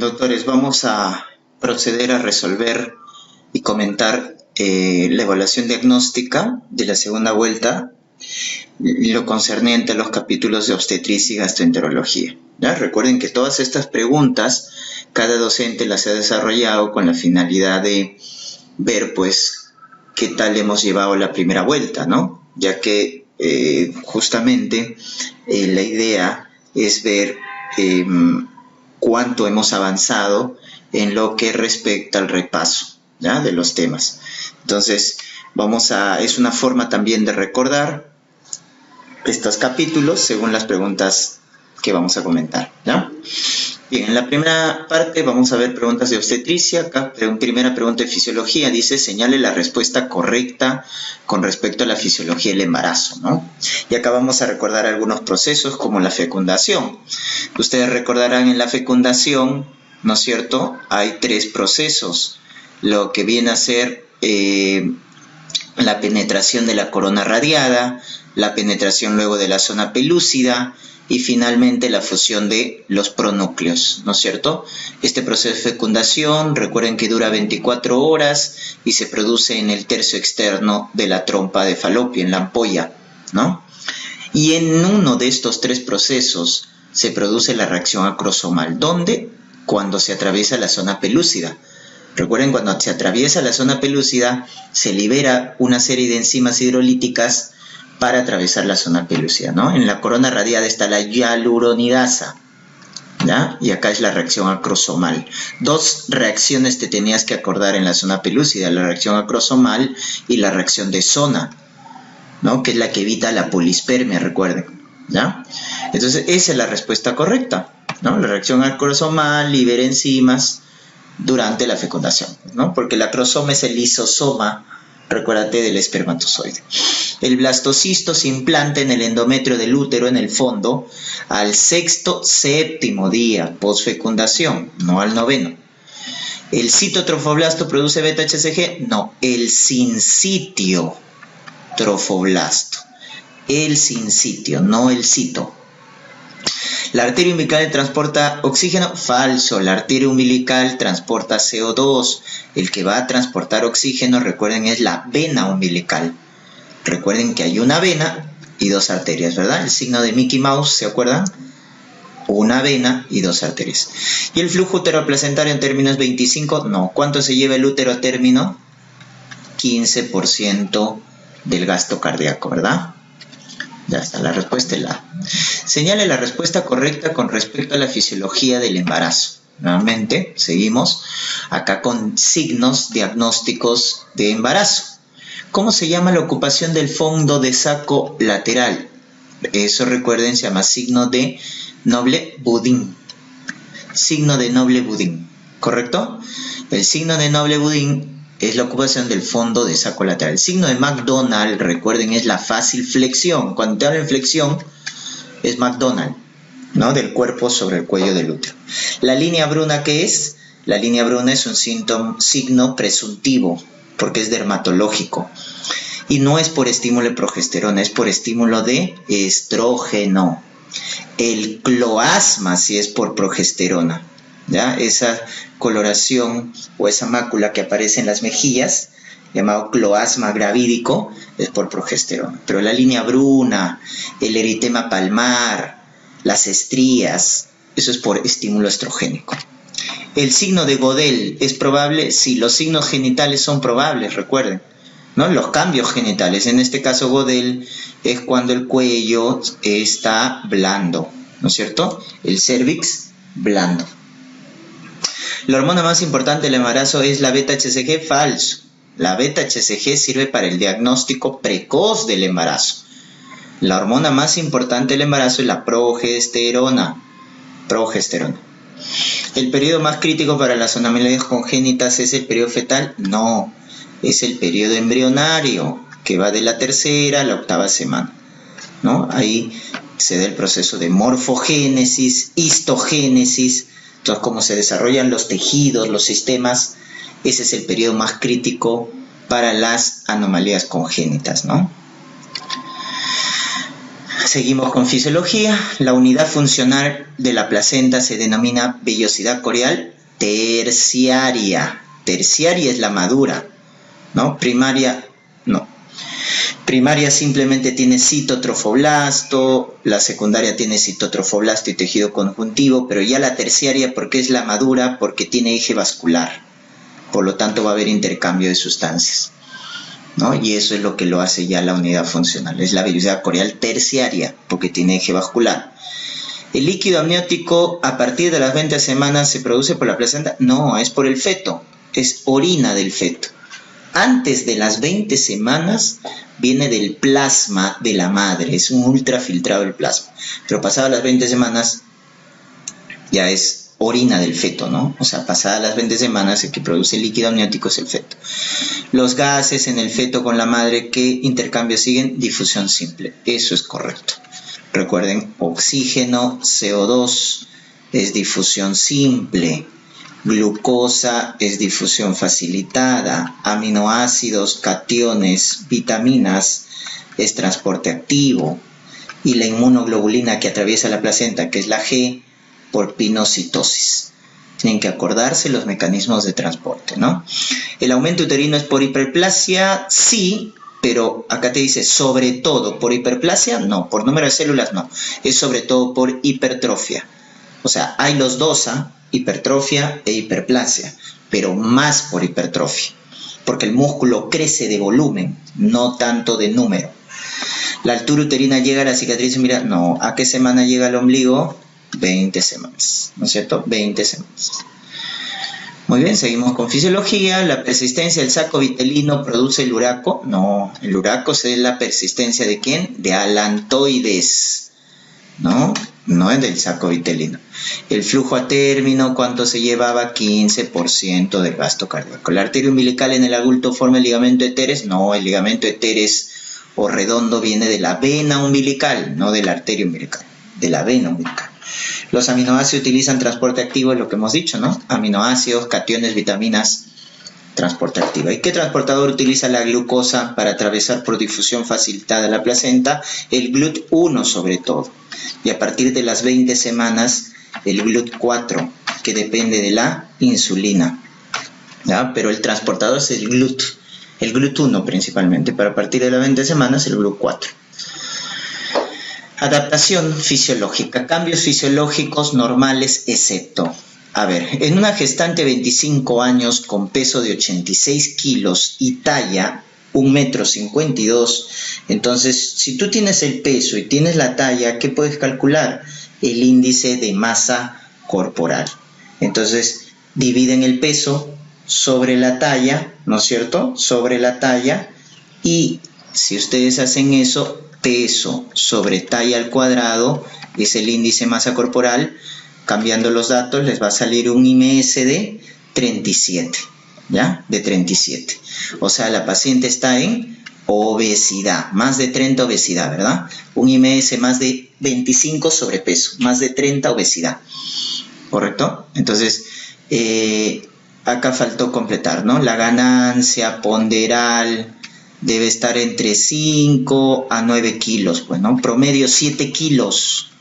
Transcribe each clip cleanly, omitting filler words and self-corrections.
doctores, vamos a proceder a resolver y comentar la evaluación diagnóstica de la segunda vuelta, lo concerniente a los capítulos de obstetricia y gastroenterología. ¿Ya? Recuerden que todas estas preguntas, cada docente las ha desarrollado con la finalidad de ver, pues, qué tal hemos llevado la primera vuelta, ¿no? Ya que justamente la idea es ver cuánto hemos avanzado en lo que respecta al repaso, ¿ya?, de los temas. Entonces, es una forma también de recordar estos capítulos según las preguntas que vamos a comentar, ¿ya? Bien, en la primera parte vamos a ver preguntas de obstetricia. Acá, primera pregunta de fisiología, dice, señale la respuesta correcta con respecto a la fisiología del embarazo, ¿no? Y acá vamos a recordar algunos procesos como la fecundación. Ustedes recordarán en la fecundación, ¿no es cierto?, hay 3 procesos. Lo que viene a ser la penetración de la corona radiada, la penetración luego de la zona pelúcida, y finalmente la fusión de los pronúcleos, ¿no es cierto? Este proceso de fecundación, recuerden que dura 24 horas y se produce en el tercio externo de la trompa de Falopio, en la ampolla, ¿no? Y en uno de estos 3 procesos se produce la reacción acrosomal. ¿Dónde? Cuando se atraviesa la zona pelúcida. Recuerden, cuando se atraviesa la zona pelúcida, se libera una serie de enzimas hidrolíticas para atravesar la zona pelúcida, ¿no? En la corona radiada está la hialuronidasa, ¿ya? Y acá es la reacción acrosomal. 2 reacciones te tenías que acordar en la zona pelúcida, la reacción acrosomal y la reacción de zona, ¿no?, que es la que evita la polispermia, recuerden, ¿ya? Entonces, esa es la respuesta correcta, ¿no? La reacción acrosomal libera enzimas durante la fecundación, ¿no? Porque el acrosoma es el lisosoma, recuérdate, del espermatozoide. El blastocisto se implanta en el endometrio del útero en el fondo al 6º, 7º día postfecundación, no al 9º. ¿El citotrofoblasto produce beta-HCG? No, el sincitio trofoblasto. El sincitio, no el cito. ¿La arteria umbilical transporta oxígeno? Falso, la arteria umbilical transporta CO2. El que va a transportar oxígeno, recuerden, es la vena umbilical. Recuerden que hay una vena y 2 arterias, ¿verdad? El signo de Mickey Mouse, ¿se acuerdan? Una vena y 2 arterias. ¿Y el flujo uteroplacentario en términos 25? No. ¿Cuánto se lleva el útero a término? 15% del gasto cardíaco, ¿verdad? Ya está, la respuesta es la A. Señale la respuesta correcta con respecto a la fisiología del embarazo. Nuevamente, seguimos acá con signos diagnósticos de embarazo. ¿Cómo se llama la ocupación del fondo de saco lateral? Eso, recuerden, se llama signo de Noble-Boudin. Signo de Noble-Boudin, ¿correcto? El signo de Noble-Boudin es la ocupación del fondo de saco lateral. El signo de McDonald, recuerden, es la fácil flexión. Cuando te hablo en flexión, es McDonald, ¿no?, del cuerpo sobre el cuello del útero. ¿La línea bruna qué es? La línea bruna es un signo presuntivo, porque es dermatológico. Y no es por estímulo de progesterona, es por estímulo de estrógeno. El cloasma sí es por progesterona, ¿ya? Esa coloración o esa mácula que aparece en las mejillas, llamado cloasma gravídico, es por progesterona. Pero la línea bruna, el eritema palmar, las estrías, eso es por estímulo estrogénico. ¿El signo de Godel es probable? Sí, los signos genitales son probables, recuerden, ¿no? Los cambios genitales, en este caso Godel, es cuando el cuello está blando, ¿no es cierto? El cérvix blando. La hormona más importante del embarazo es la beta-HCG. Falso. La beta-HCG sirve para el diagnóstico precoz del embarazo. La hormona más importante del embarazo es la progesterona. Progesterona. ¿El periodo más crítico para las anomalías congénitas es el periodo fetal? No, es el periodo embrionario, que va de la 3ª a la 8ª semana, ¿no? Ahí se da el proceso de morfogénesis, histogénesis. Entonces, cómo se desarrollan los tejidos, los sistemas, ese es el periodo más crítico para las anomalías congénitas, ¿no? Seguimos con fisiología. La unidad funcional de la placenta se denomina vellosidad coreal. terciaria. Terciaria es la madura, ¿no? Primaria, no. Primaria simplemente tiene citotrofoblasto, la secundaria tiene citotrofoblasto y tejido conjuntivo, pero ya la terciaria, ¿porque es la madura? Porque tiene eje vascular. Por lo tanto, va a haber intercambio de sustancias, ¿no? Y eso es lo que lo hace ya la unidad funcional. Es la vellosidad coreal terciaria, porque tiene eje vascular. ¿El líquido amniótico a partir de las 20 semanas se produce por la placenta? No, es por el feto. Es orina del feto. Antes de las 20 semanas viene del plasma de la madre. Es un ultrafiltrado el plasma. Pero pasadas las 20 semanas ya es orina del feto, ¿no? O sea, pasadas las 20 semanas el que produce el líquido amniótico es el feto. Los gases en el feto con la madre, ¿qué intercambio siguen? Difusión simple. Eso es correcto. Recuerden, oxígeno, CO2 es difusión simple. Glucosa es difusión facilitada. Aminoácidos, cationes, vitaminas es transporte activo. Y la inmunoglobulina que atraviesa la placenta, que es la G, por pinocitosis. Tienen que acordarse los mecanismos de transporte, ¿no? ¿El aumento uterino es por hiperplasia? Sí, pero acá te dice sobre todo. ¿Por hiperplasia? No. ¿Por número de células? No. Es sobre todo por hipertrofia. O sea, hay los dos, hipertrofia e hiperplasia, pero más por hipertrofia, porque el músculo crece de volumen, no tanto de número. ¿La altura uterina llega a la cicatriz? Mira, no. ¿A qué semana llega el ombligo? 20 semanas, ¿no es cierto? 20 semanas. Muy bien, seguimos con fisiología. ¿La persistencia del saco vitelino produce el uraco? No, el uraco es la persistencia ¿de quién? De alantoides, ¿no? No es del saco vitelino. El flujo a término, ¿cuánto se llevaba? 15% del gasto cardíaco. ¿La arteria umbilical en el adulto forma el ligamento de Teres? No, el ligamento de Teres o redondo viene de la vena umbilical, no de la arteria umbilical, de la vena umbilical. Los aminoácidos utilizan transporte activo, es lo que hemos dicho, ¿no? Aminoácidos, cationes, vitaminas, transporte activo. ¿Y qué transportador utiliza la glucosa para atravesar por difusión facilitada la placenta? El GLUT1 sobre todo. Y a partir de las 20 semanas, el GLUT4, que depende de la insulina, ¿ya? Pero el transportador es el GLUT1 principalmente, pero a partir de las 20 semanas el GLUT4. Adaptación fisiológica, cambios fisiológicos normales excepto. A ver, en una gestante de 25 años con peso de 86 kilos y talla 1,52 m, entonces si tú tienes el peso y tienes la talla, ¿qué puedes calcular? El índice de masa corporal. Entonces dividen el peso sobre la talla, ¿no es cierto? Sobre la talla, y si ustedes hacen eso, peso sobre talla al cuadrado es el índice de masa corporal. Cambiando los datos les va a salir un IMS de 37, ¿ya? De 37. O sea, la paciente está en obesidad, más de 30 obesidad, ¿verdad? Un IMS más de 25 sobrepeso, más de 30 obesidad, ¿correcto? Entonces, acá faltó completar, ¿no? La ganancia ponderal debe estar entre 5 a 9 kilos, pues, ¿no? Promedio 7 kilos,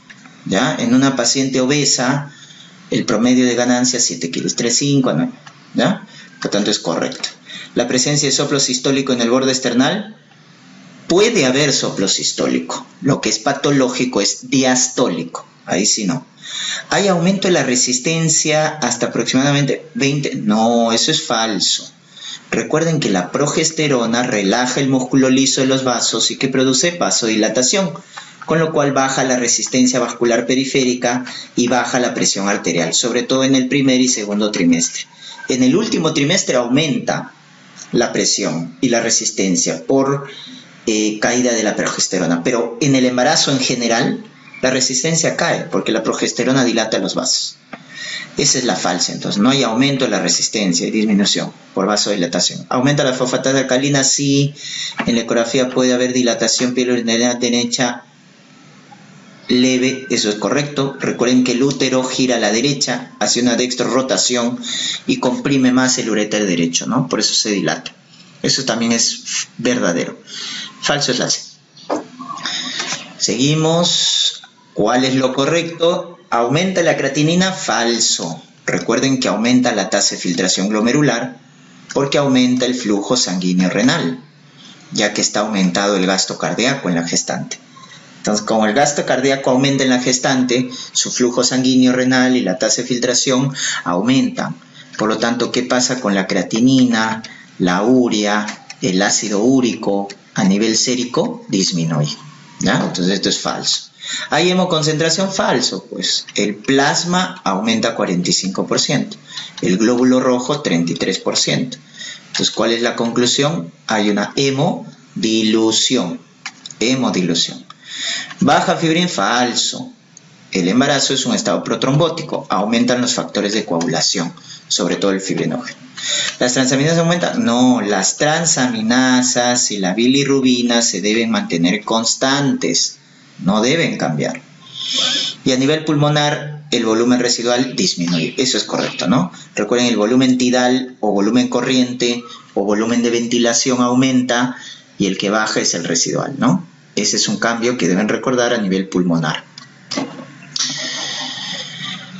¿ya? En una paciente obesa, el promedio de ganancia 7 kilos, 3,5 a 9, ¿ya? Por tanto es correcto. La presencia de soplo sistólico en el borde external, puede haber soplo sistólico. Lo que es patológico es diastólico, ahí sí no. ¿Hay aumento de la resistencia hasta aproximadamente 20? No, eso es falso. Recuerden que la progesterona relaja el músculo liso de los vasos y que produce vasodilatación, con lo cual baja la resistencia vascular periférica y baja la presión arterial, sobre todo en el primer y segundo trimestre. En el último trimestre aumenta la presión y la resistencia por caída de la progesterona, pero en el embarazo en general la resistencia cae porque la progesterona dilata los vasos. Esa es la falsa, entonces no hay aumento de la resistencia y disminución por vasodilatación. ¿Aumenta la fosfatasa alcalina? Sí. En la ecografía puede haber dilatación pilourinaria derecha leve, eso es correcto. Recuerden que el útero gira a la derecha, hace una dextrorotación y comprime más el uréter derecho, ¿no? Por eso se dilata. Eso también es verdadero. Falso es la C. Seguimos. ¿Cuál es lo correcto? ¿Aumenta la creatinina? Falso. Recuerden que aumenta la tasa de filtración glomerular porque aumenta el flujo sanguíneo renal, ya que está aumentado el gasto cardíaco en la gestante. Entonces, como el gasto cardíaco aumenta en la gestante, su flujo sanguíneo renal y la tasa de filtración aumentan. Por lo tanto, ¿qué pasa con la creatinina, la urea, el ácido úrico a nivel sérico? Disminuye, ¿ya? Entonces, esto es falso. ¿Hay hemoconcentración? Falso, pues el plasma aumenta 45%, el glóbulo rojo 33%. Entonces, ¿cuál es la conclusión? Hay una hemodilución. Baja fibrin, falso. El embarazo es un estado protrombótico, aumentan los factores de coagulación, sobre todo el fibrinógeno. ¿Las transaminasas aumentan? No, las transaminasas y la bilirrubina se deben mantener constantes, no deben cambiar. Y a nivel pulmonar, el volumen residual disminuye. Eso es correcto, ¿no? Recuerden, el volumen tidal o volumen corriente o volumen de ventilación aumenta y el que baja es el residual, ¿no? Ese es un cambio que deben recordar a nivel pulmonar.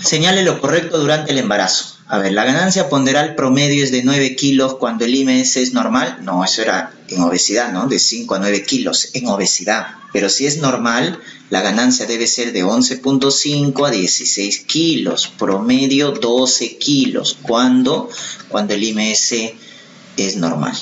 Señale lo correcto durante el embarazo. A ver, ¿la ganancia ponderal promedio es de 9 kilos cuando el IMS es normal? No, eso era en obesidad, ¿no? De 5 a 9 kilos en obesidad. Pero si es normal, la ganancia debe ser de 11.5 a 16 kilos. Promedio 12 kilos. ¿Cuándo? Cuando el IMS es normal.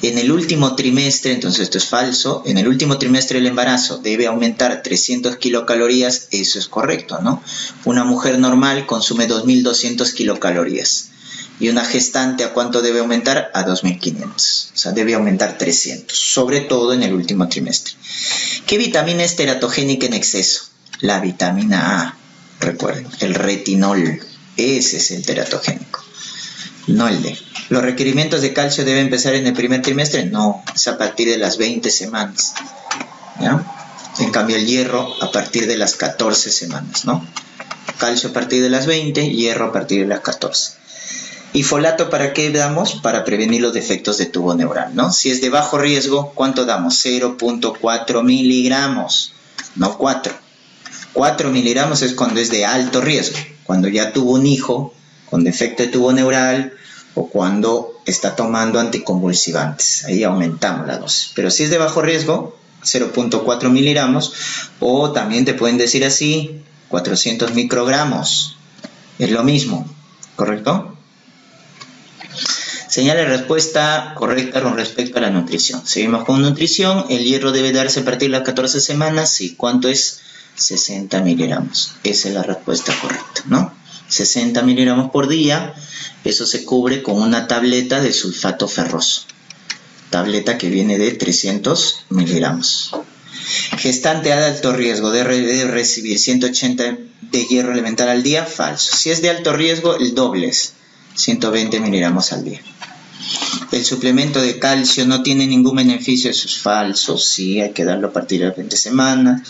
En el último trimestre, entonces esto es falso, en el último trimestre del embarazo debe aumentar 300 kilocalorías, eso es correcto, ¿no? Una mujer normal consume 2.200 kilocalorías. Y una gestante, ¿a cuánto debe aumentar? A 2.500. O sea, debe aumentar 300, sobre todo en el último trimestre. ¿Qué vitamina es teratogénica en exceso? La vitamina A, recuerden, el retinol, ese es el teratogénico, no el D. ¿Los requerimientos de calcio deben empezar en el primer trimestre? No, es a partir de las 20 semanas, ¿ya? En cambio el hierro a partir de las 14 semanas, ¿no? Calcio a partir de las 20, hierro a partir de las 14. ¿Y folato para qué damos? Para prevenir los defectos de tubo neural, ¿no? Si es de bajo riesgo, ¿cuánto damos? 0.4 miligramos, no 4. 4 miligramos es cuando es de alto riesgo, cuando ya tuvo un hijo con defecto de tubo neural o cuando está tomando anticonvulsivantes. Ahí aumentamos la dosis. Pero si es de bajo riesgo, 0.4 miligramos, o también te pueden decir así, 400 microgramos. Es lo mismo, ¿correcto? Señala respuesta correcta con respecto a la nutrición. Seguimos con nutrición. El hierro debe darse a partir de las 14 semanas. Sí, ¿cuánto es? 60 miligramos. Esa es la respuesta correcta, ¿no? 60 miligramos por día. Eso se cubre con una tableta de sulfato ferroso. Tableta que viene de 300 miligramos. Gestante de alto riesgo debe recibir 180 de hierro elemental al día. Falso. Si es de alto riesgo, el doble es 120 miligramos al día. El suplemento de calcio no tiene ningún beneficio, eso es falso. Sí, hay que darlo a partir de las 20 semanas.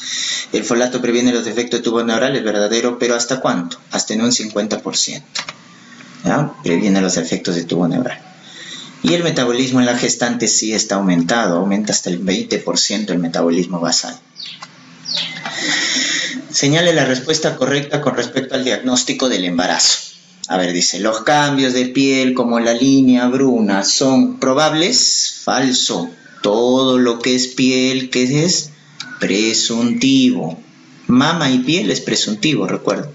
El folato previene los defectos de tubo neural, es verdadero, pero ¿hasta cuánto? Hasta en un 50%. ¿Ya? Previene los efectos de tubo neural. Y el metabolismo en la gestante sí está aumentado, aumenta hasta el 20% el metabolismo basal. Señale la respuesta correcta con respecto al diagnóstico del embarazo. A ver, dice, ¿los cambios de piel como la línea bruna son probables? Falso. Todo lo que es piel, ¿qué es? Presuntivo. Mama y piel es presuntivo, recuerden.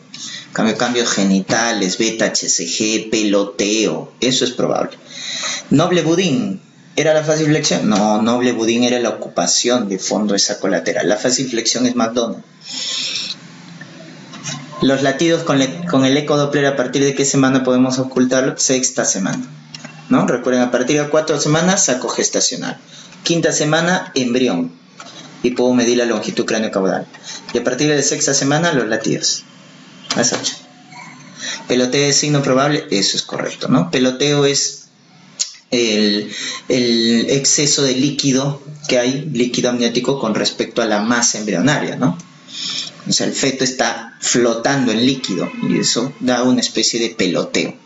Cambios genitales, beta-HCG, peloteo, eso es probable. Noble budín, ¿era la fasciflexión? No, noble budín era la ocupación de fondo de saco lateral. La fasciflexión es McDonald. Los latidos con el ecodoppler, ¿a partir de qué semana podemos ocultarlo? Sexta semana, ¿no? Recuerden, a partir de 4 semanas, saco gestacional. Quinta semana, embrión. Y puedo medir la longitud craneocaudal. Y a partir de sexta semana, los latidos. Las 8. Peloteo es signo probable, eso es correcto, ¿no? Peloteo es el exceso de líquido que hay, líquido amniótico, con respecto a la masa embrionaria, ¿no? O sea, el feto está flotando en líquido y eso da una especie de peloteo.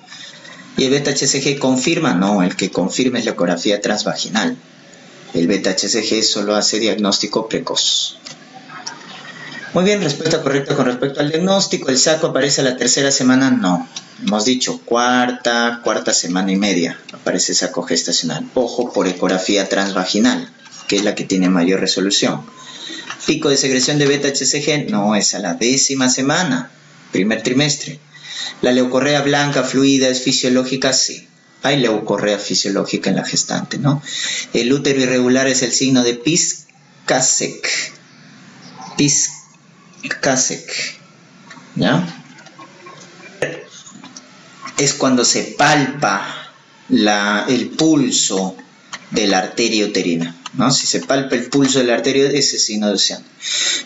¿Y el beta-HCG confirma? No, el que confirma es la ecografía transvaginal. El beta-HCG solo hace diagnóstico precoz. Muy bien, respuesta correcta con respecto al diagnóstico. ¿El saco aparece a la tercera semana? No. Hemos dicho cuarta semana y media aparece saco gestacional. Ojo por ecografía transvaginal, que es la que tiene mayor resolución. Pico de secreción de beta-HCG, no, es a la 10ª semana, primer trimestre. La leucorrea blanca fluida es fisiológica, sí. Hay leucorrea fisiológica en la gestante, ¿no? El útero irregular es el signo de Pisz-Kazakh. Pisz-Kazakh, ¿ya? Es cuando se palpa el pulso de la arteria uterina, ¿no? Si se palpa el pulso de la arteria, ese es signo de Oceano.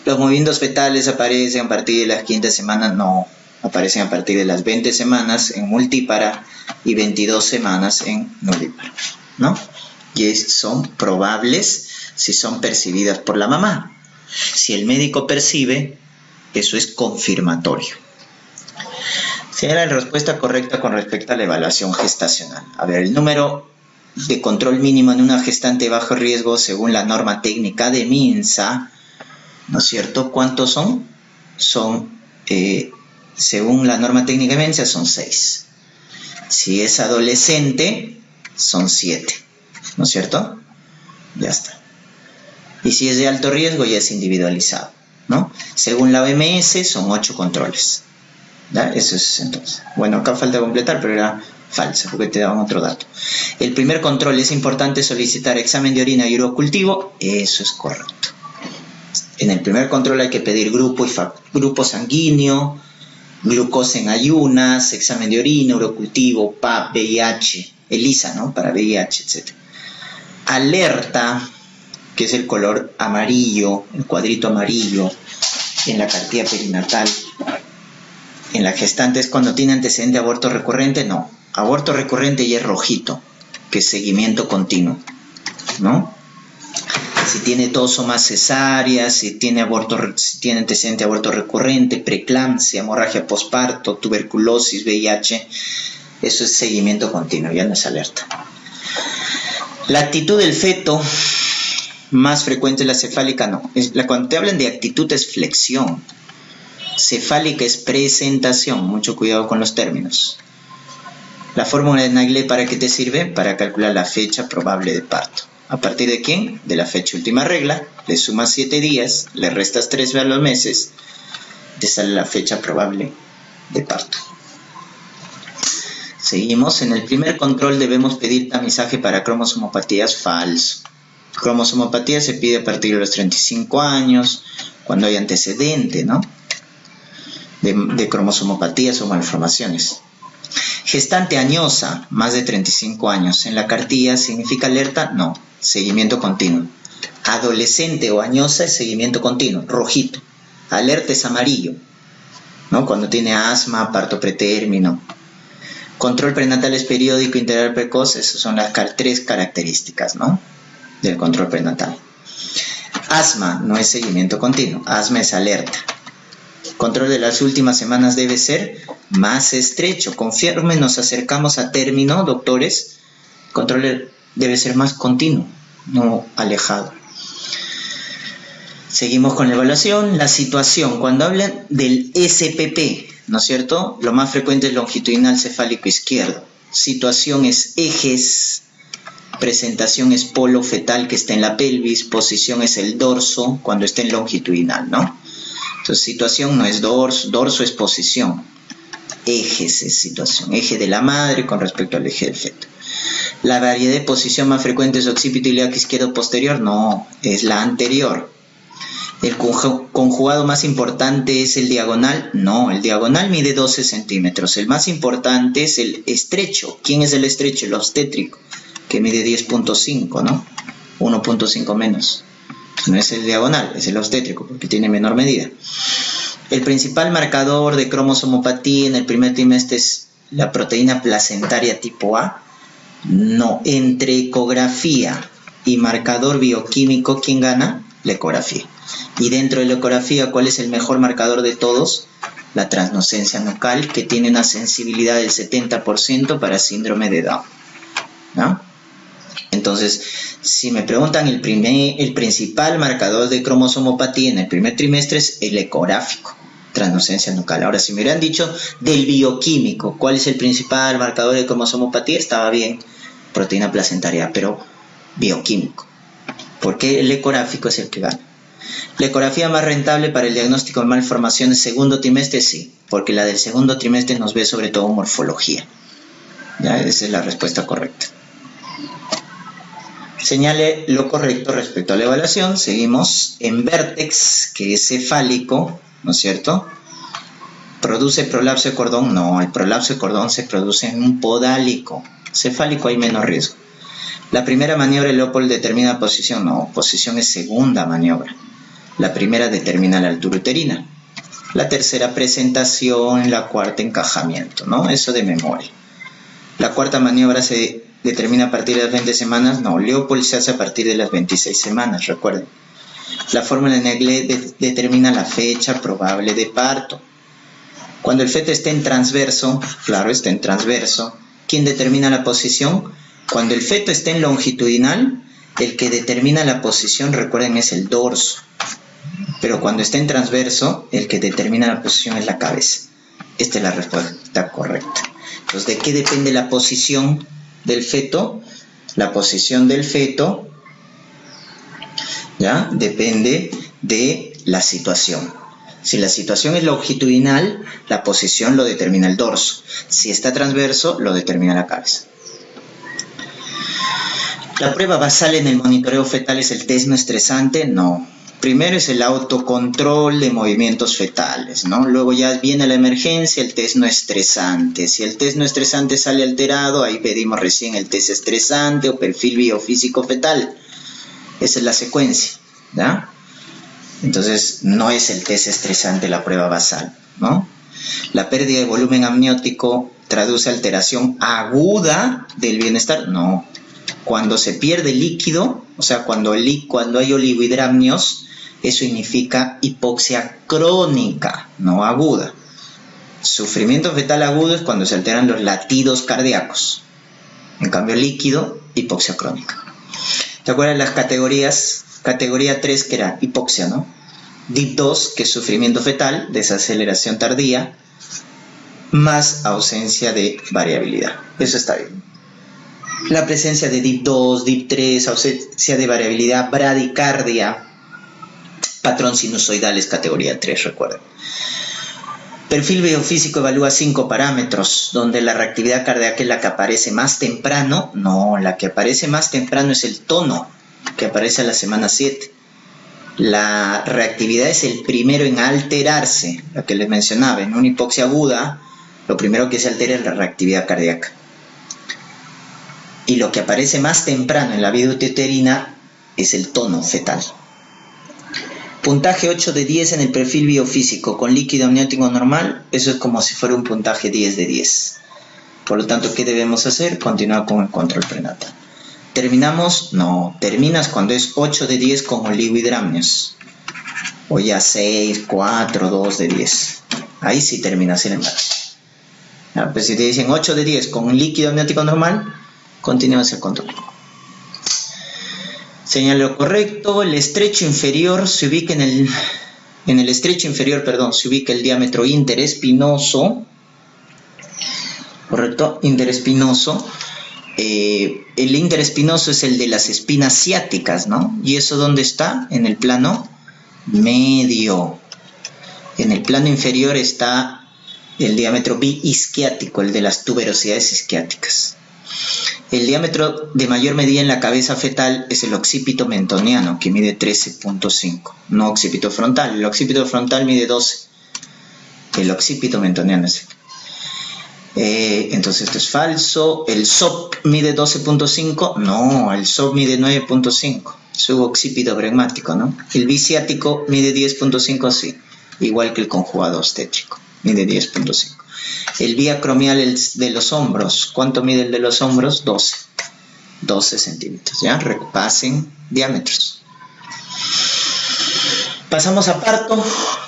Los movimientos fetales aparecen a partir de las 5 semanas, no, aparecen a partir de las 20 semanas en multípara y 22 semanas en nulípara, ¿no? Y son probables si son percibidas por la mamá. Si el médico percibe, eso es confirmatorio. Si era la respuesta correcta con respecto a la evaluación gestacional. A ver, el número de control mínimo en una gestante de bajo riesgo según la norma técnica de MINSA, ¿no es cierto? ¿Cuántos son? Según la norma técnica de MINSA, son 6. Si es adolescente, son 7, ¿no es cierto? Ya está. Y si es de alto riesgo, ya es individualizado, ¿no? Según la OMS, son 8 controles. ¿Ya? Eso es entonces. Bueno, acá falta completar, pero era falsa, porque te daban otro dato. El primer control, es importante solicitar examen de orina y urocultivo. Eso es correcto. En el primer control hay que pedir grupo sanguíneo, glucosa en ayunas, examen de orina, urocultivo, PAP, VIH, ELISA, ¿no? Para VIH, etc. Alerta, que es el color amarillo, el cuadrito amarillo en la cartilla perinatal. En la gestante es cuando tiene antecedente de aborto recurrente, no. Aborto recurrente ya es rojito, que es seguimiento continuo, ¿no? Si tiene 2 o más cesáreas, si tiene antecedente de aborto recurrente, preeclampsia, hemorragia posparto, tuberculosis, VIH, eso es seguimiento continuo, ya no es alerta. La actitud del feto, más frecuente es la cefálica, no. Cuando te hablan de actitud es flexión. Cefálica es presentación, mucho cuidado con los términos. La fórmula de Nagle, ¿para qué te sirve? Para calcular la fecha probable de parto. ¿A partir de quién? De la fecha última regla, le sumas 7 días, le restas 3 a los meses, te sale la fecha probable de parto. Seguimos, en el primer control debemos pedir tamizaje para cromosomopatías, falso. Cromosomopatía se pide a partir de los 35 años, cuando hay antecedente, ¿no? De cromosomopatías o malformaciones. Gestante añosa, más de 35 años. En la cartilla, ¿significa alerta? No, seguimiento continuo. Adolescente o añosa es seguimiento continuo, rojito. Alerta es amarillo, ¿no? Cuando tiene asma, parto pretérmino. Control prenatal es periódico, integral precoz, esas son las 3 características, ¿no? Del control prenatal. Asma no es seguimiento continuo, asma es alerta. Control de las últimas semanas debe ser más estrecho. Conforme nos acercamos a término, doctores, control debe ser más continuo, no alejado. Seguimos con la evaluación. La situación, cuando hablan del SPP, ¿no es cierto? Lo más frecuente es longitudinal cefálico izquierdo. Situación es ejes, presentación es polo fetal que está en la pelvis, posición es el dorso cuando está en longitudinal, ¿no? Entonces, situación no es dorso, dorso es posición. Ejes es situación, eje de la madre con respecto al eje del feto. ¿La variedad de posición más frecuente es occipito ilíaco izquierdo posterior? No, es la anterior. ¿El conjugado más importante es el diagonal? No, el diagonal mide 12 centímetros. El más importante es el estrecho. ¿Quién es el estrecho? El obstétrico, que mide 10.5, ¿no? 1.5 menos. No es el diagonal, es el obstétrico, porque tiene menor medida. El principal marcador de cromosomopatía en el primer trimestre es la proteína placentaria tipo A. No, entre ecografía y marcador bioquímico, ¿quién gana? La ecografía. Y dentro de la ecografía, ¿cuál es el mejor marcador de todos? La translucencia nucal, que tiene una sensibilidad del 70% para síndrome de Down, ¿no? Entonces, si me preguntan el principal marcador de cromosomopatía en el primer trimestre es el ecográfico, translucencia nucal. Ahora, si me hubieran dicho del bioquímico, ¿cuál es el principal marcador de cromosomopatía? Estaba bien, proteína placentaria, pero bioquímico. Porque el ecográfico es el que gana. ¿La ecografía más rentable para el diagnóstico de malformaciones segundo trimestre? Sí, porque la del segundo trimestre nos ve sobre todo morfología. ¿Ya? Esa es la respuesta correcta. Señale lo correcto respecto a la evaluación. Seguimos en vértex, que es cefálico, ¿no es cierto? ¿Produce prolapso de cordón? No, el prolapso de cordón se produce en un podálico. Cefálico hay menos riesgo. La primera maniobra de Leopold determina posición. No, posición es segunda maniobra. La primera determina la altura uterina. La tercera presentación, la cuarta encajamiento, ¿no? Eso de memoria. La cuarta maniobra se determina a partir de las 20 semanas. No, Leopold se hace a partir de las 26 semanas, recuerden. La fórmula de Naegeli determina la fecha probable de parto. Cuando el feto esté en transverso, claro, está en transverso, ¿quién determina la posición? Cuando el feto esté en longitudinal, el que determina la posición, recuerden, es el dorso. Pero cuando está en transverso, el que determina la posición es la cabeza. Esta es la respuesta correcta. Entonces, ¿de qué depende la posición del feto? La posición del feto, ¿ya? Depende de la situación. Si la situación es longitudinal, la posición lo determina el dorso. Si está transverso, lo determina la cabeza. ¿La prueba basal en el monitoreo fetal es el test no estresante? No. Primero es el autocontrol de movimientos fetales, ¿no? Luego ya viene la emergencia, el test no estresante. Si el test no estresante sale alterado, ahí pedimos recién el test estresante o perfil biofísico fetal. Esa es la secuencia, ¿ya? Entonces, no es el test estresante la prueba basal, ¿no? La pérdida de volumen amniótico traduce alteración aguda del bienestar. No. Cuando se pierde líquido, o sea, cuando hay oligohidramnios, eso significa hipoxia crónica, no aguda. Sufrimiento fetal agudo es cuando se alteran los latidos cardíacos. En cambio, líquido, hipoxia crónica. ¿Te acuerdas las categorías? Categoría 3, que era hipoxia, ¿no? DIP2, que es sufrimiento fetal, desaceleración tardía, más ausencia de variabilidad. Eso está bien. La presencia de DIP2, DIP3, ausencia de variabilidad, bradicardia, patrón sinusoidal es categoría 3, recuerden. Perfil biofísico evalúa 5 parámetros, donde la reactividad cardíaca es la que aparece más temprano. No, la que aparece más temprano es el tono, que aparece a la semana 7. La reactividad es el primero en alterarse, lo que les mencionaba. En una hipoxia aguda, lo primero que se altera es la reactividad cardíaca. Y lo que aparece más temprano en la vida uterina es el tono fetal. Puntaje 8 de 10 en el perfil biofísico con líquido amniótico normal, eso es como si fuera un puntaje 10 de 10. Por lo tanto, ¿qué debemos hacer? Continuar con el control prenatal. ¿Terminamos? No, terminas cuando es 8 de 10 con oligohidramnios. O ya 6, 4, 2 de 10. Ahí sí terminas el embarazo. Pues si te dicen 8 de 10 con un líquido amniótico normal, continúas el control. Señala lo correcto. El estrecho inferior se ubica en el estrecho inferior, se ubica el diámetro interespinoso. Correcto, interespinoso. El interespinoso es el de las espinas ciáticas, ¿no? ¿Y eso dónde está? En el plano medio. En el plano inferior está el diámetro biisquiático, el de las tuberosidades isquiáticas. El diámetro de mayor medida en la cabeza fetal es el occipito mentoniano, que mide 13.5. No occipito frontal. El occipito frontal mide 12. El occipito mentoniano es entonces esto es falso. ¿El SOP mide 12.5? No, el SOP mide 9.5. Suboccipito bregmático, ¿no? El biciático mide 10.5, sí. Igual que el conjugado obstétrico, mide 10.5. El vía acromial de los hombros, ¿cuánto mide el de los hombros? 12 centímetros, ¿ya? Repasen diámetros. Pasamos a parto.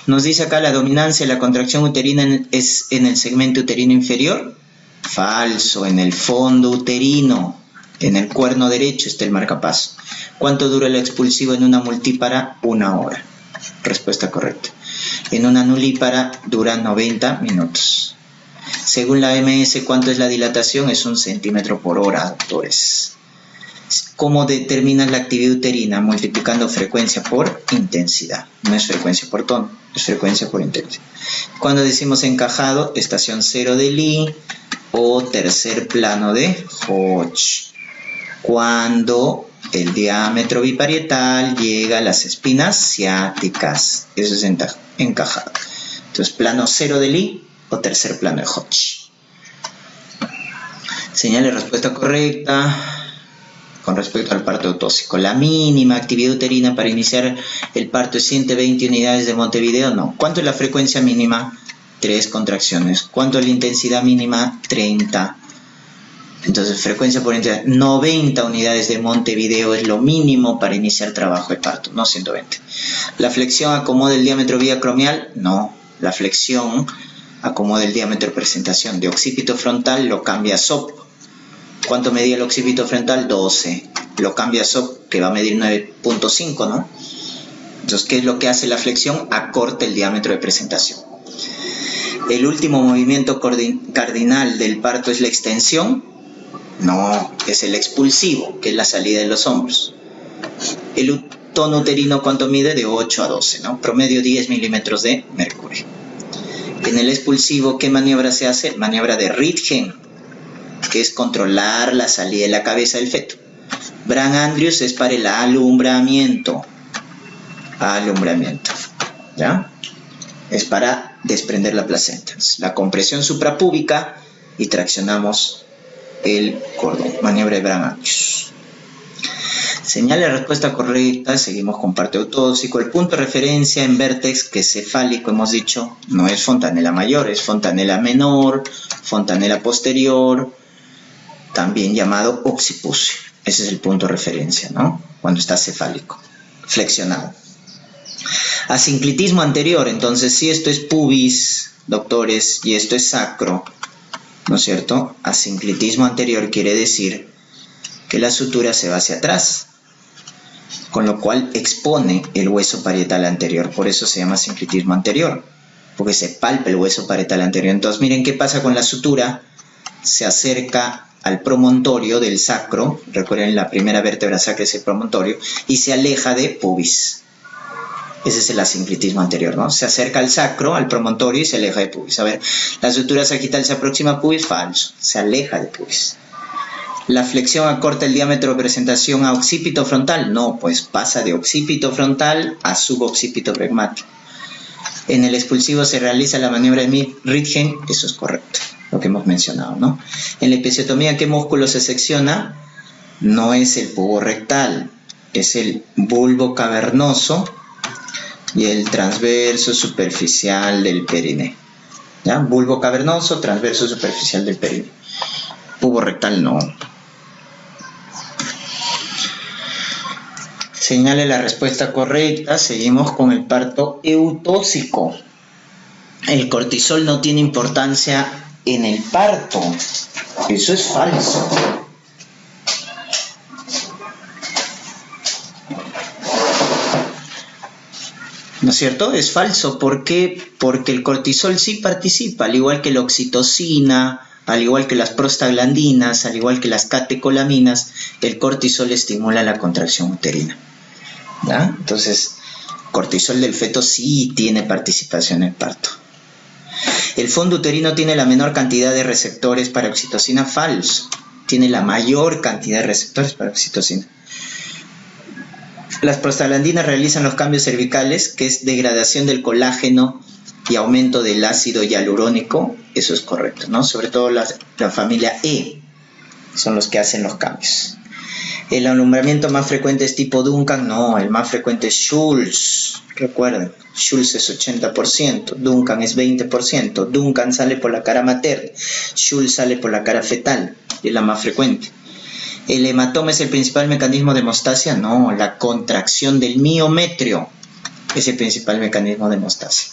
Nos dice acá la dominancia de la contracción uterina es en el segmento uterino inferior. Falso, en el fondo uterino. En el cuerno derecho está el marcapaso. ¿Cuánto dura el expulsivo en una multípara? 1 hora. Respuesta correcta. En una nulípara dura 90 minutos. Según la OMS, ¿cuánto es la dilatación? Es 1 centímetro por hora, doctores. ¿Cómo determinas la actividad uterina? Multiplicando frecuencia por intensidad. No es frecuencia por tono, es frecuencia por intensidad. Cuando decimos encajado, estación 0 de Lee o tercer plano de Hodge. Cuando el diámetro biparietal llega a las espinas ciáticas. Eso es encajado. Entonces, plano 0 de Lee o tercer plano de Hodge. Señale respuesta correcta. Con respecto al parto eutóxico, la mínima actividad uterina para iniciar el parto es 120 unidades de Montevideo, no. ¿Cuánto es la frecuencia mínima? 3 contracciones. ¿Cuánto es la intensidad mínima? 30. Entonces, frecuencia por intensidad, 90 unidades de Montevideo es lo mínimo para iniciar trabajo de parto, no 120. ¿La flexión acomoda el diámetro vía acromial? No. La flexión acomoda el diámetro de presentación. De occipito frontal lo cambia a SOP. ¿Cuánto medía el occipito frontal? 12. Lo cambia a SOP, que va a medir 9.5, ¿no? Entonces, ¿qué es lo que hace la flexión? Acorta el diámetro de presentación. ¿El último movimiento cardinal del parto es la extensión? No, es el expulsivo, que es la salida de los hombros. ¿El tono uterino cuánto mide? De 8 a 12, ¿no? Promedio 10 milímetros de mercurio. En el expulsivo, ¿qué maniobra se hace? Maniobra de Ritgen, que es controlar la salida de la cabeza del feto. Brand-Andrews es para el alumbramiento. ¿Ya? Es para desprender la placenta. La compresión suprapúbica y traccionamos el cordón. Maniobra de Brand-Andrews. Señale la respuesta correcta. Seguimos con parto eutóxico. El punto de referencia en vértex, que es cefálico, hemos dicho, no es fontanela mayor, es fontanela menor, fontanela posterior, también llamado occipucio. Ese es el punto de referencia, ¿no? Cuando está cefálico, flexionado. Asinclitismo anterior, entonces si esto es pubis, doctores, y esto es sacro, ¿no es cierto? Asinclitismo anterior quiere decir que la sutura se va hacia atrás, con lo cual expone el hueso parietal anterior. Por eso se llama asinclitismo anterior, porque se palpa el hueso parietal anterior. Entonces miren qué pasa con la sutura. Se acerca al promontorio del sacro, recuerden la primera vértebra sacra es el promontorio, y se aleja de pubis. Ese es el asinclitismo anterior, ¿no? Se acerca al sacro, al promontorio, y se aleja de pubis. A ver, la sutura sagital se aproxima a pubis, falso, se aleja de pubis. ¿La flexión acorta el diámetro de presentación a occipito frontal? No, pues pasa de occipito frontal a suboccipito pregmático. En el expulsivo se realiza la maniobra de Ritgen, eso es correcto, lo que hemos mencionado, ¿no? En la episiotomía, ¿qué músculo se secciona? No es el pubo rectal, es el bulbo cavernoso y el transverso superficial del perineo. ¿Ya? Bulbo cavernoso, transverso superficial del perineo. Pubo rectal no. Señale la respuesta correcta. Seguimos con el parto eutóxico. El cortisol no tiene importancia en el parto. Eso es falso. ¿No es cierto? Es falso. ¿Por qué? Porque el cortisol sí participa, al igual que la oxitocina, al igual que las prostaglandinas, al igual que las catecolaminas, el cortisol estimula la contracción uterina. ¿Ya? Entonces, cortisol del feto sí tiene participación en el parto. El fondo uterino tiene la menor cantidad de receptores para oxitocina, falso. Tiene la mayor cantidad de receptores para oxitocina. Las prostaglandinas realizan los cambios cervicales, que es degradación del colágeno y aumento del ácido hialurónico. Eso es correcto, ¿no? Sobre todo la familia E son los que hacen los cambios. ¿El alumbramiento más frecuente es tipo Duncan? No, el más frecuente es Schultz. Recuerden, Schultz es 80%, Duncan es 20%. Duncan sale por la cara materna, Schultz sale por la cara fetal, y es la más frecuente. ¿El hematoma es el principal mecanismo de hemostasia? No, la contracción del miometrio es el principal mecanismo de hemostasia.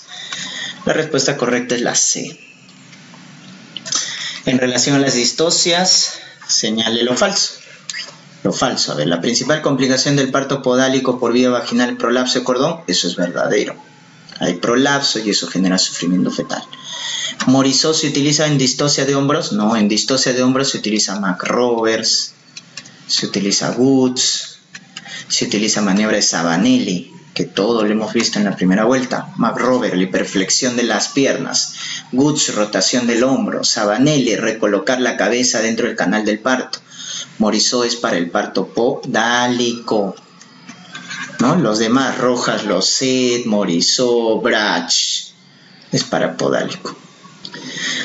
La respuesta correcta es la C. En relación a las distocias, señale lo falso. Lo falso, a ver, la principal complicación del parto podálico por vía vaginal es prolapso de cordón, eso es verdadero. Hay prolapso y eso genera sufrimiento fetal. Morisot se utiliza en distocia de hombros, no, en distocia de hombros se utiliza McRoberts, se utiliza Woods, se utiliza maniobra de Sabanelli, que todo lo hemos visto en la primera vuelta. McRoberts, la hiperflexión de las piernas. Woods, rotación del hombro. Sabanelli, recolocar la cabeza dentro del canal del parto. Morisot es para el parto podálico, ¿no? Los demás, Rojas, Loset, Morisot, Brach, es para podálico.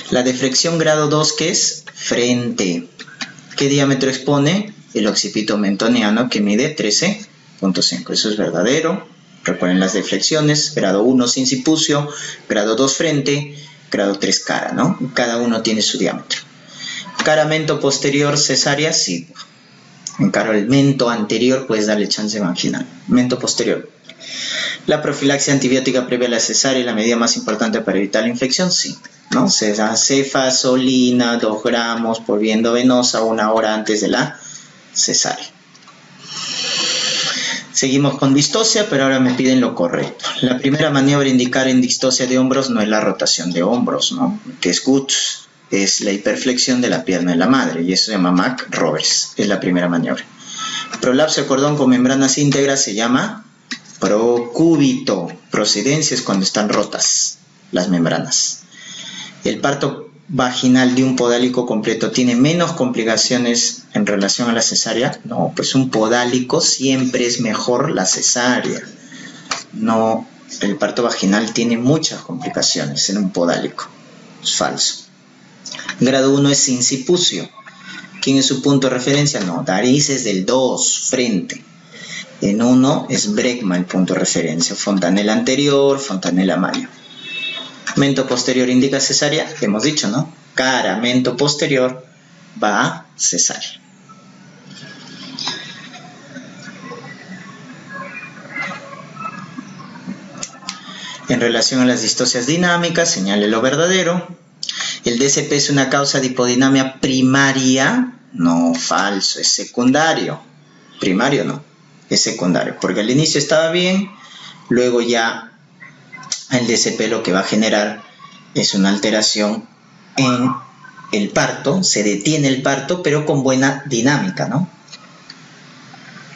La deflexión grado 2, ¿qué es? Frente. ¿Qué diámetro expone? El occipito mentoniano, que mide 13.5. Eso es verdadero. Recuerden las deflexiones. Grado 1 sincipucio, grado 2 frente, grado 3 cara, ¿no? Cada uno tiene su diámetro. Caramento posterior cesárea, sí. En caramento anterior puedes darle chance vaginal. Mento posterior. La profilaxia antibiótica previa a la cesárea es la medida más importante para evitar la infección, sí, ¿no? Se da cefazolina, 2 gramos por vía endovenosa 1 hora antes de la cesárea. Seguimos con distocia, pero ahora me piden lo correcto. La primera maniobra a indicar en distocia de hombros no es la rotación de hombros, ¿no? Que es Woods, es la hiperflexión de la pierna de la madre, y eso se llama McRoberts, es la primera maniobra. Prolapso de cordón con membranas íntegras se llama procúbito. Procedencia es cuando están rotas las membranas. El parto vaginal de un podálico completo tiene menos complicaciones en relación a la cesárea. No, pues un podálico siempre es mejor la cesárea. No, el parto vaginal tiene muchas complicaciones en un podálico. Es falso. Grado 1 es sincipucio. ¿Quién es su punto de referencia? No, Daris es del 2, frente. En 1 es Bregma el punto de referencia. Fontanella anterior, Fontanella mayor. Mento posterior indica cesárea, hemos dicho, ¿no? Cara, mento posterior va a cesárea. En relación a las distocias dinámicas, señale lo verdadero. ¿El DCP es una causa de hipodinamia primaria? No, falso, es secundario. Primario no, es secundario, porque al inicio estaba bien, luego ya el DCP lo que va a generar es una alteración en el parto, se detiene el parto, pero con buena dinámica, ¿no?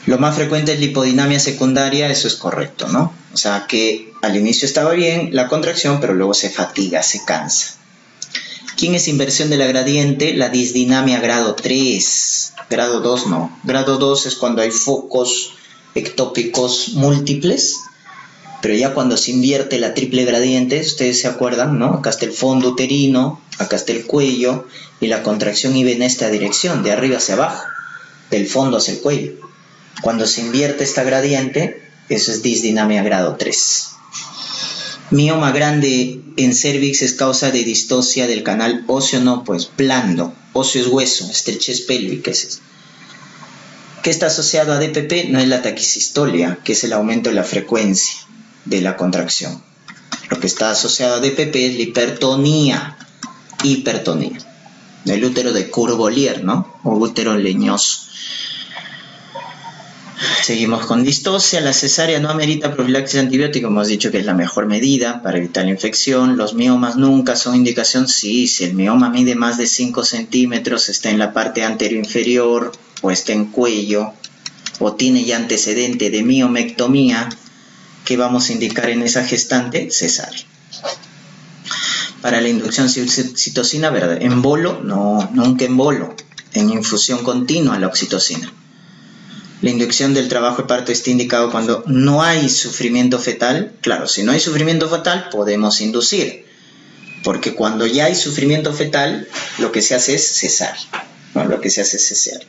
Lo más frecuente es la hipodinamia secundaria, eso es correcto, ¿no? O sea que al inicio estaba bien la contracción, pero luego se fatiga, se cansa. ¿Quién es inversión de la gradiente? La disdinamia grado 3. Grado 2 no. Grado 2 es cuando hay focos ectópicos múltiples, pero ya cuando se invierte la triple gradiente, ustedes se acuerdan, ¿no? Acá está el fondo uterino, acá está el cuello, y la contracción iba en esta dirección, de arriba hacia abajo, del fondo hacia el cuello. Cuando se invierte esta gradiente, eso es disdinamia grado 3. Mioma grande en cervix es causa de distocia del canal óseo, no, pues blando. Óseo es hueso, estrechez pélvica es eso. ¿Qué está asociado a DPP? No es la taquisistolia, que es el aumento de la frecuencia de la contracción. Lo que está asociado a DPP es la hipertonía. Hipertonía. El útero de Courvollier, ¿no? O útero leñoso. Seguimos con distocia. La cesárea no amerita profilaxis antibiótica. Hemos dicho que es la mejor medida para evitar la infección. Los miomas nunca son indicación. Sí, si el mioma mide más de 5 centímetros, está en la parte anterior-inferior, o está en cuello, o tiene ya antecedente de miomectomía, ¿qué vamos a indicar en esa gestante? Cesárea. Para la inducción citocina, ¿verdad? ¿En bolo? No, nunca en bolo. En infusión continua la oxitocina. La inducción del trabajo de parto está indicado cuando no hay sufrimiento fetal. Claro, si no hay sufrimiento fetal, podemos inducir. Porque cuando ya hay sufrimiento fetal, lo que se hace es cesárea. ¿No? Lo que se hace es cesárea.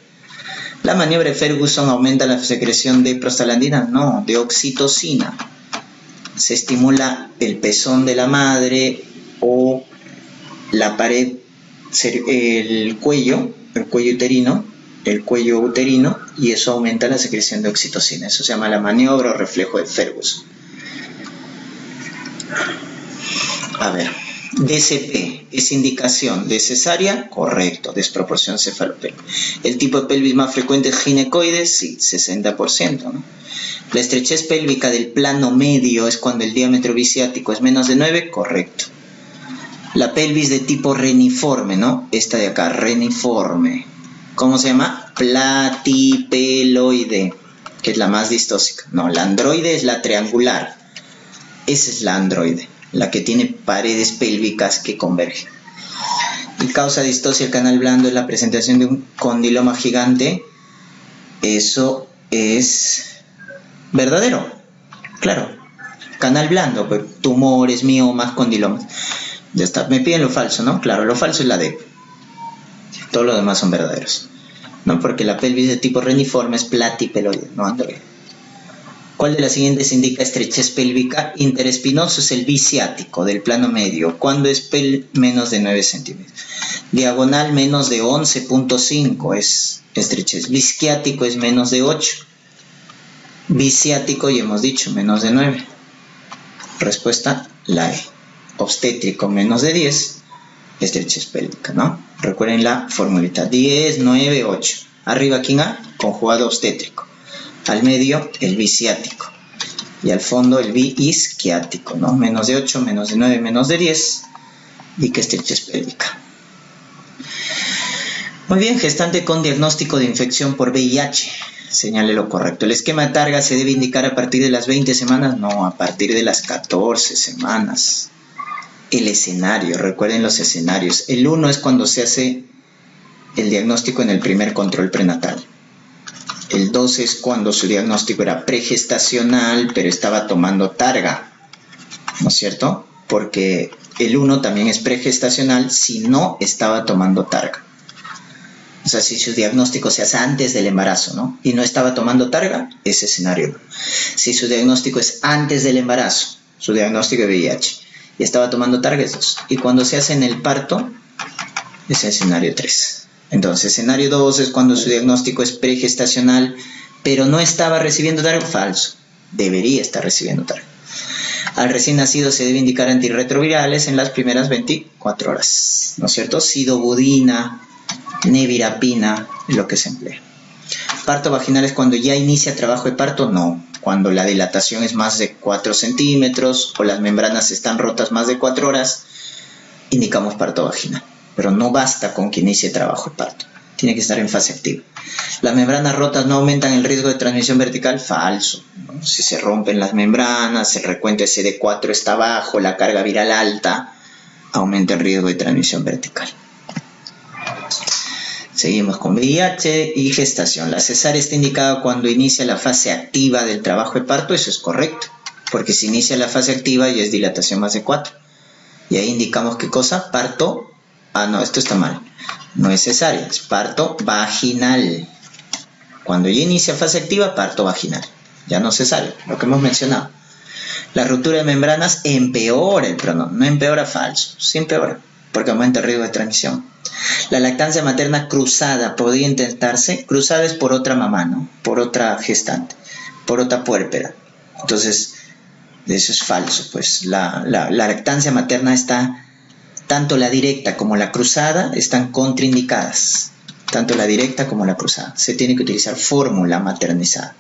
¿La maniobra de Ferguson aumenta la secreción de prostaglandina? No, de oxitocina. Se estimula el pezón de la madre o la pared, el cuello uterino, y eso aumenta la secreción de oxitocina. Eso se llama la maniobra o reflejo de Ferguson. A ver, DCP es indicación de cesárea, correcto, desproporción cefalopélvica. El tipo de pelvis más frecuente es ginecoides, sí, 60%, ¿no? La estrechez pélvica del plano medio es cuando el diámetro biciático es menos de 9, correcto. La pelvis de tipo reniforme, ¿no? Esta de acá, reniforme. ¿Cómo se llama? Platipeloide, que es la más distóxica. No, la androide es la triangular. Esa es la androide, la que tiene paredes pélvicas que convergen. Y causa distosia el canal blando es la presentación de un condiloma gigante. Eso es verdadero, claro. Canal blando, pues, tumores, miomas, condilomas. Ya está, me piden lo falso, ¿no? Claro, lo falso es la D. Todo lo demás son verdaderos, ¿no? Porque la pelvis de tipo reniforme es platipeloide, no androide. ¿Cuál de las siguientes indica estrechez pélvica? Interespinoso es el biciático del plano medio, cuando es menos de 9 centímetros. Diagonal menos de 11.5 es estrechez. Bisquiático es menos de 8. Biciático, ya hemos dicho, menos de 9. Respuesta, la E. Obstétrico, menos de 10. Estrechez pélvica, ¿no? Recuerden la formulita. 10, 9, 8. Arriba, ¿quién A? Conjugado obstétrico. Al medio, el biciático. Y al fondo, el biisquiático, ¿no? Menos de 8, menos de 9, menos de 10. Y que estrechez pélvica. Muy bien, gestante con diagnóstico de infección por VIH. Señale lo correcto. ¿El esquema de Targa se debe indicar a partir de las 20 semanas? No, a partir de las 14 semanas. El escenario, recuerden los escenarios. El 1 es cuando se hace el diagnóstico en el primer control prenatal. El 2 es cuando su diagnóstico era pregestacional, pero estaba tomando Targa, ¿no es cierto? Porque el 1 también es pregestacional si no estaba tomando Targa. O sea, si su diagnóstico se hace antes del embarazo, ¿no? Y no estaba tomando Targa, es escenario 1. Si su diagnóstico es antes del embarazo, su diagnóstico de VIH, y estaba tomando Targa, es 2. Y cuando se hace en el parto, es el escenario 3. Entonces, escenario 2 es cuando su diagnóstico es pregestacional, pero no estaba recibiendo Targa. Falso. Debería estar recibiendo Targa. Al recién nacido se debe indicar antirretrovirales en las primeras 24 horas, ¿no es cierto? Sidobudina, nevirapina, lo que se emplea. Parto vaginal es cuando ya inicia trabajo de parto, no. Cuando la dilatación es más de 4 centímetros o las membranas están rotas más de 4 horas, indicamos parto vaginal. Pero no basta con que inicie trabajo de parto. Tiene que estar en fase activa. ¿Las membranas rotas no aumentan el riesgo de transmisión vertical? Falso, ¿no? Si se rompen las membranas, el recuento CD4 está bajo, la carga viral alta, aumenta el riesgo de transmisión vertical. Seguimos con VIH y gestación. La cesárea está indicada cuando inicia la fase activa del trabajo de parto. Eso es correcto, porque si inicia la fase activa ya es dilatación más de 4. Y ahí indicamos qué cosa, parto. Ah, no, esto está mal. No es cesárea, es parto vaginal. Cuando ya inicia fase activa, parto vaginal. Ya no cesárea, lo que hemos mencionado. La ruptura de membranas empeora el pronóstico. No empeora, falso. Sí empeora, porque aumenta el riesgo de transmisión. La lactancia materna cruzada podría intentarse. Cruzada es por otra mamá, ¿no? Por otra gestante, por otra puérpera. Entonces, eso es falso. Pues la lactancia materna está... Tanto la directa como la cruzada están contraindicadas. Tanto la directa como la cruzada. Se tiene que utilizar fórmula maternizada.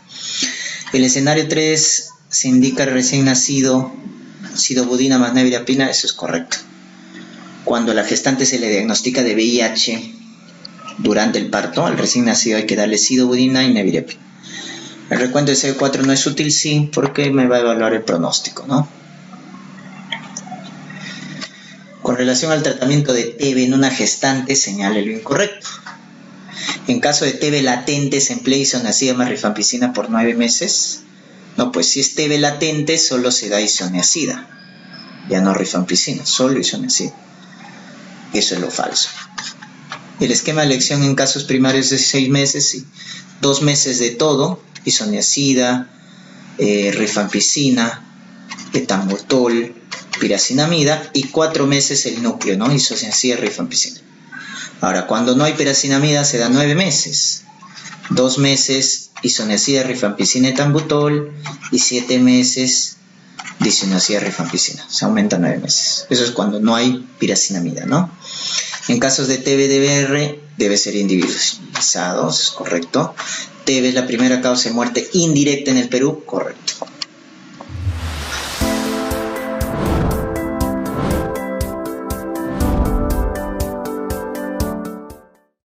El escenario 3 se indica recién nacido, sidobudina más nevirapina. Eso es correcto. Cuando a la gestante se le diagnostica de VIH durante el parto, al recién nacido hay que darle sidobudina y nevirapina. El recuento de CD4 no es útil, sí, porque me va a evaluar el pronóstico, ¿no? Con relación al tratamiento de TB en una gestante, señale lo incorrecto. En caso de TB latente, se emplea isoniazida más rifampicina por 9 meses. No, pues si es TB latente, solo se da isoniazida, ya no rifampicina, solo isoniazida. Eso es lo falso. El esquema de elección en casos primarios es 6 meses, sí. 2 meses de todo, isoniazida, rifampicina, etambutol, piracinamida, y 4 meses el núcleo, ¿no? Isoniazida, rifampicina. Ahora, cuando no hay piracinamida se da 9 meses. 2 meses isoniazida, rifampicina, etambutol, y 7 meses disonacida rifampicina, se aumenta 9 meses. Eso es cuando no hay piracinamida, ¿no? En casos de TB-DBR debe ser individualizado, es correcto. TB es la primera causa de muerte indirecta en el Perú, correcto.